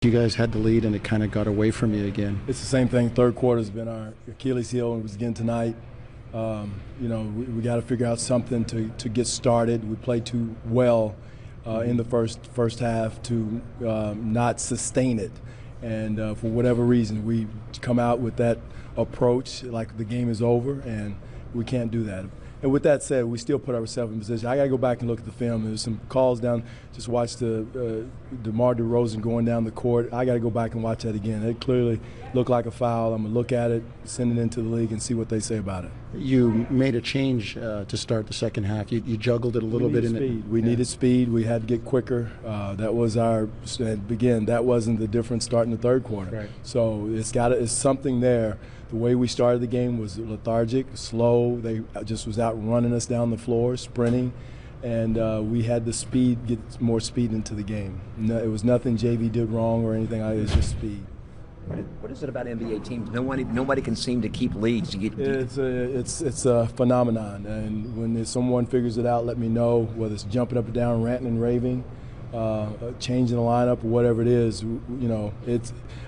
You guys had the lead and it kind of got away from you again. It's the same thing. Third quarter's been our Achilles heel, and it was again tonight. We got to figure out something to get started. We played too well in the first half to not sustain it. And for whatever reason, we come out with that approach like the game is over, and we can't do that. And with that said, we still put ourselves in position. I got to go back and look at the film. There's some calls down. Just watch the DeMar DeRozan going down the court. I got to go back and watch that again. It clearly looked like a foul. I'm going to look at it, send it into the league, and see what they say about it. You made a change to start the second half. You juggled it a little bit in it. We needed speed. We had to get quicker. That was our – again, that wasn't the difference starting the third quarter. Right. So it's something there. The way we started the game was lethargic, slow. They just was out running us down the floor, sprinting, and we had the speed, get more speed into the game. No, it was nothing JV did wrong or anything. It was just speed. What is it about NBA teams? Nobody can seem to keep leads. It's a phenomenon, and when someone figures it out, let me know. Whether it's jumping up and down, ranting and raving, changing the lineup or whatever it is,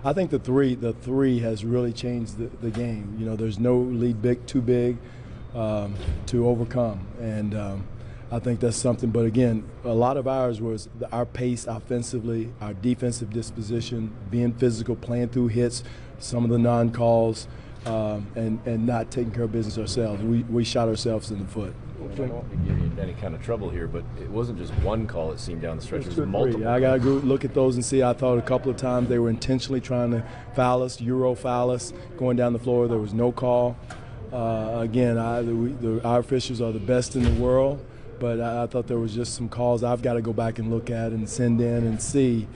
I think the three has really changed the game. There's no lead too big to overcome, and I think that's something. But again, a lot of ours was our pace offensively, our defensive disposition, being physical, playing through hits, some of the non-calls, and not taking care of business ourselves. We shot ourselves in the foot. I don't want to give you any kind of trouble here, but it wasn't just one call, it seemed, down the stretch. It was multiple. I got to go look at those and see. I thought a couple of times they were intentionally trying to foul us, Euro foul us, going down the floor. There was no call. Again, our officials are the best in the world, but I thought there was just some calls I've got to go back and look at and send in and see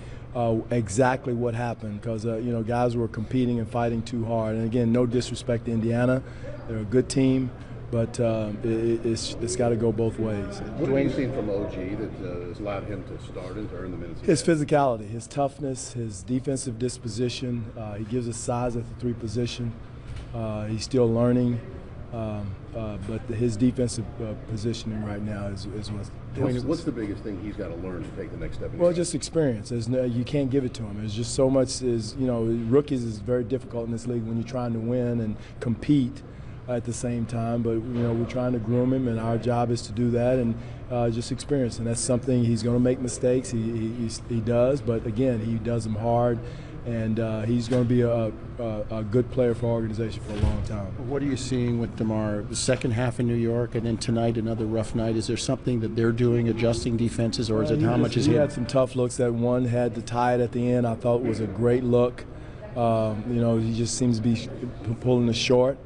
exactly what happened, because guys were competing and fighting too hard. And again, no disrespect to Indiana. They're a good team. But it's got to go both ways. What have you seen from OG that has allowed him to start and to earn the minutes? His physicality, his toughness, his defensive disposition. He gives us size at the three position. He's still learning, but his defensive positioning right now is what's the biggest thing he's got to learn to take the next step? Well, just experience. You can't give it to him. There's just so much. Rookies is very difficult in this league when you're trying to win and compete at the same time, but we're trying to groom him, and our job is to do that and just experience. And that's something he's going to make mistakes. He does, but again, he does them hard, and he's going to be a good player for our organization for a long time. What are you seeing with DeMar? The second half in New York, and then tonight another rough night. Is there something that they're doing, adjusting defenses, or is it how much is he? He had some tough looks. That one had to tie it at the end. I thought was a great look. He just seems to be pulling the short.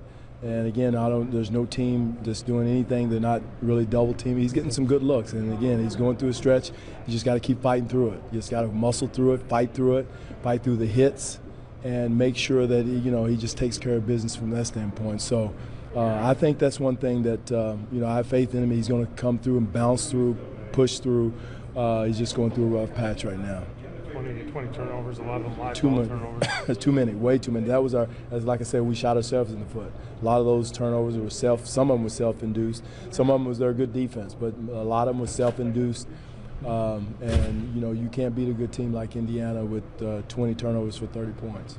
And again, there's no team that's doing anything. They're not really double teaming. He's getting some good looks. And again, he's going through a stretch. You just got to keep fighting through it. You just got to muscle through it, fight through the hits, and make sure that he just takes care of business from that standpoint. So I think that's one thing that I have faith in him. He's going to come through and bounce through, push through. He's just going through a rough patch right now. 20 turnovers, a lot of them live ball turnovers. Too many, way too many. That was like I said, we shot ourselves in the foot. A lot of those turnovers were some of them were self-induced. Some of them was their good defense, but a lot of them was self-induced. And you can't beat a good team like Indiana with 20 turnovers for 30 points.